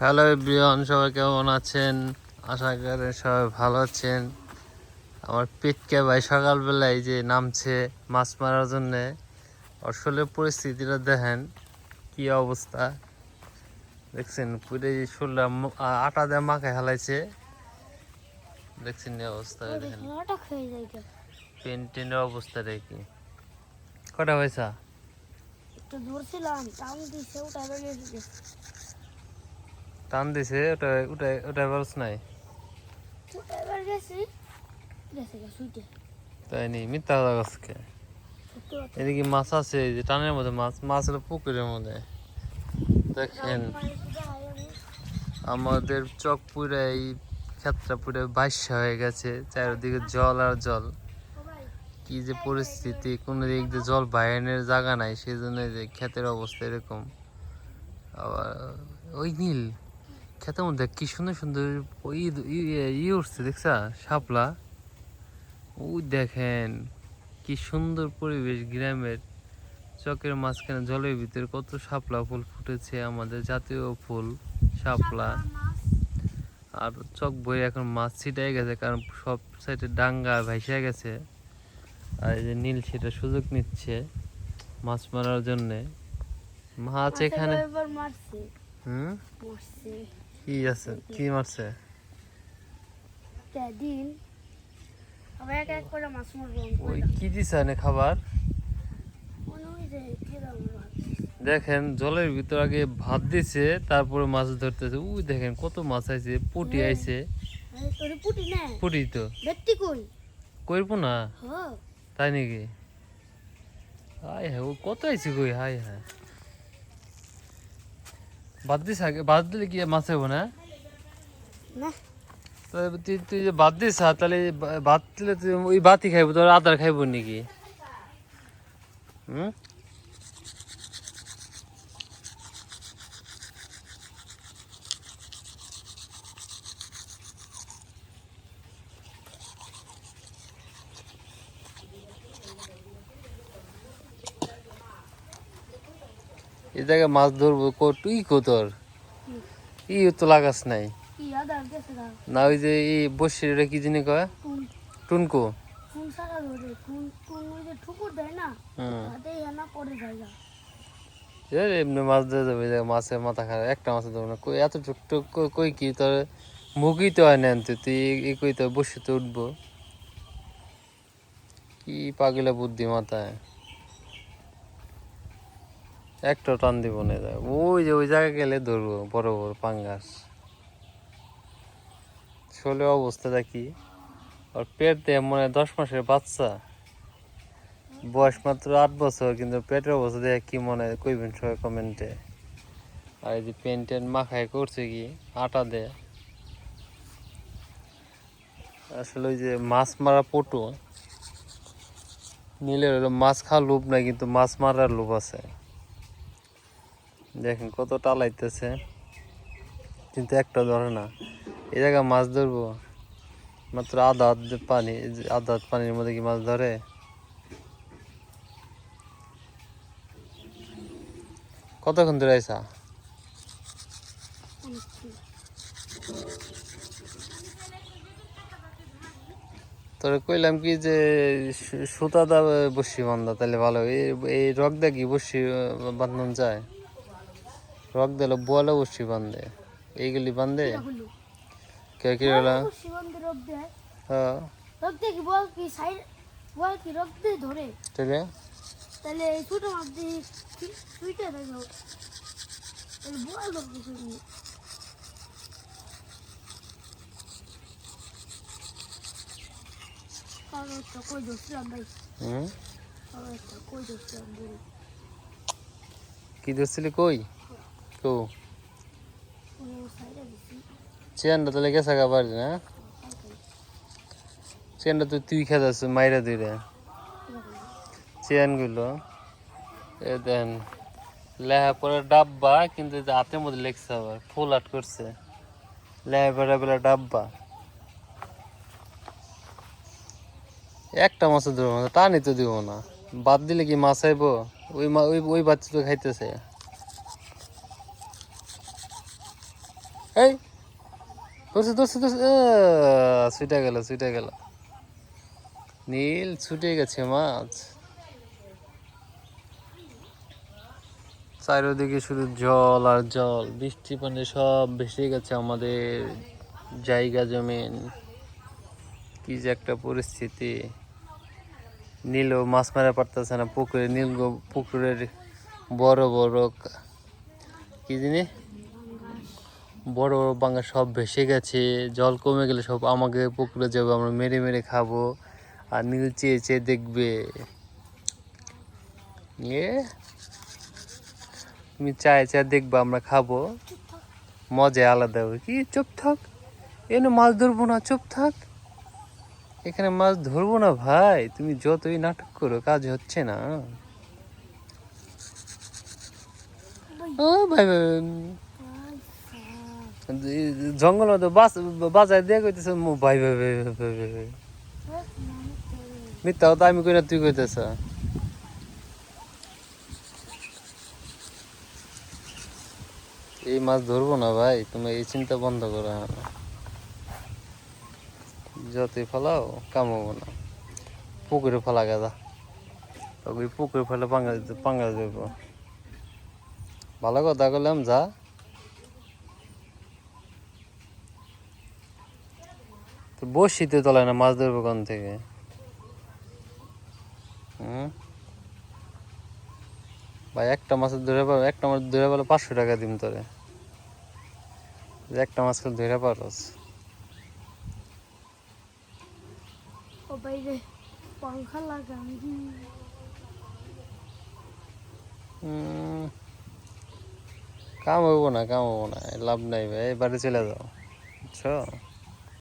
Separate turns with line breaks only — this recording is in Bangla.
হ্যালো এভরিওয়ান, সবাই কেমন আছেন? আশা করি সবাই ভালো আছেন। আমার পিটকে ভাই সকালবেলায় যে নামছে মাছ মারার জন্যে, আসলে পরিস্থিতিটা দেখেন কি অবস্থা। দেখছেন পুরে শোল্লা আটা দিয়ে মাখায় হালাইছে। দেখছেন এই অবস্থা, দেখেন পেন্টেনের অবস্থা দেখি কটা পয়সা টান দিছে। ওটা ওটা ওটা বলছ নাই, তাই নি মিথ্যা কথা গাছকে। এদিকে মাছ আছে, এই যে টানের মধ্যে মাছ, মাছ হলো পুকুরের মধ্যে। দেখেন আমাদের চক পুরে এই ক্ষেতটা পুরে বাইশা হয়ে গেছে, চারিদিকে জল আর জল। কি যে পরিস্থিতি, কোনো দিক দিয়ে জল বাইরের জায়গা নাই, সেই জন্য যে ক্ষেতের অবস্থা এরকম। আবার ওই নীল ক্ষেতের মধ্যে কি সুন্দর সুন্দর উঠছে, দেখছা শাপলা? ওই দেখেন কি সুন্দর পরিবেশ গ্রামের। চকের মাঝখানে জলের ভিতরে কত শাপলা ফুল ফুটেছে, আমাদের জাতীয় ফুল শাপলা। আর চক বই এখন মাছ ছিটাই গেছে, কারণ সব সাইডে ডাঙ্গা ভাইসা গেছে। আর এই যে নীল সেটা সুযোগ নিচ্ছে মাছ মারার জন্যে। মাছ এখানে কি আছে, কি মারছে? ওই কি দিছে খাবার? দেখেন জলের ভিতর আগে ভাত দিছে, তারপরে মাছ ধরতেছে। উই দেখেন কত মাছ আইছে, পুটি আইছে। পুটি তো কইরবো না, তাই নাকি? হাই হ্যাঁ, ও কত আইছে কই? হাই হ্যাঁ, বাদ দিস আগে, বাদ দিলে কি মাছ হবো না? তুই যে বাদ দিস, তাহলে ভাত দিলে তুই ওই ভাতই খাইবো, তোর আদার খাইবো নাকি? হুম, এই জায়গায় মাছ ধরবো তুই তোর ই তো লাগাস নাই না? ওই যে এই বসে কি জিনিস কয়, টুনকো। এমনি মাছ দিয়ে যাবে, মাছের মাথা খারাপ, একটা মাছের ধরবো না কই, এত টুকটুক কই কি তোর মুখই তো হয় না, তুই এই কই তো বসে তো উঠবো। কি পাগলা বুদ্ধি মাথায়, একটা টান দিব না। ওই যে ওই জায়গায় গেলে ধরবো বড় বড় পাঙ্গাস। শোলে অবস্থা দেখি, আর পেট দিয়ে মনে হয় 10 মাসের বাচ্চা, বয়স মাত্র 8 বছর, কিন্তু পেটের অবস্থা দেখে কি মনে হয় কইবেন সবাই কমেন্টে। আর এই যে পেন্টেন মাখায় করছে কি আটা দে। আসলে ওই যে মাছ মারা পটু নীলের হলো মাছ খাওয়ার লোভ নাই, কিন্তু মাছ মারার লোভ আছে। দেখেন কত টালাইতেছে, কিন্তু একটা ধরে না। এই জায়গায় মাছ ধরবো মাত্র আধা হাত পানি, আধা হাত পানির মধ্যে কি মাছ ধরে? কতক্ষণ ধরে আইসা? তোরে কইলাম কি যে সুতা দা বসি বান্ধা, তাহলে ভালো। এই রক দা কি বসি বান্ধন যায়? রক দিল বোয়ালে বসি বান্ধে, এইগুলি বান্ধে কে কি হলো? হ্যাঁ,
তাহলে ছোট মাছ দিয়ে সুইটা দেখো, তাহলে বড় লোক কই ধরছিলাম ভাই। কই ধরছিলাম
কি ধরছিলি কই? কো চেয়ারটা তাহলে গেছে খাবার না? চেয়ারটা তুই খেতে মাইরা দিলে চেয়ান গুলো। এ দেন লেহা পরে ডাব্বা, কিন্তু হাতের মধ্যে লেগছে, আবার ফুল আট করছে লেহা পরে গুলা ডাব্বা। একটা মাছের ধরবো না, টানি তো দিব না, বাদ দিলে কি মাছ আইব? ওই বাচ্চা তো খাইতেছে। এই ধরছে ধরছে ধরছে ছুটে গেল ছুটে গেল। নীল ছুটে গেছে মাছ। চারিদিকে শুধু জল আর জল, বৃষ্টি পানি সব ভেসে গেছে আমাদের জায়গা জমিন। কি যে একটা পরিস্থিতি। নীলও মাছ মারা পারতেছে না পুকুরে। নীল পুকুরের বড় বড় কি জিনিস, বড় বড় বাঙ্গা সব ভেসে গেছে। জল কমে গেলে সব আমাকে পুকুরে যাবে, আমরা মেরে মেরে খাবো। আর নীল চেয়ে চেয়ে দেখবে। নিয়ে তুমি চায় চায় দেখবা, আমরা খাবো, মজা আলাদা হবে। কি চুপ থাক, এনে মাছ ধরবো না, চুপ থাক। এখানে মাছ ধরবো না ভাই, তুমি যতই নাটক করো কাজ হচ্ছে না। ও ভাই ভাই, জঙ্গল মতো বাজায় দিয়ে কইতেছ ভাই ভাই ভাই ভাই ভাই ভাই। মিথ্যা কথা আমি কই না, তুই কইতেছ। এই মাছ ধরবো না ভাই, তুমি এই চিন্তা বন্ধ করো। যতই ফেলাও কামাবো না। পুকুরে ফেলা গাদা, ওই পুকুরে ফেলে পাঙ্গা দেবো। ভালো কথা বললাম যা। তো বসিতে তোলায় না, মাছ ধরবো কোন থেকে? ভাই একটা মাছ ধরে পারো, একটা মাছ ধরে পারো 500 টাকা দিম তোরে, একটা মাছ খেলে ধরে পারোস।
ও বাইরে পাংখা লাগানো।
কাম হবো না, কাম হবো না, লাভ নাই ভাই, বাড়ি চলে যাও, বুঝছো।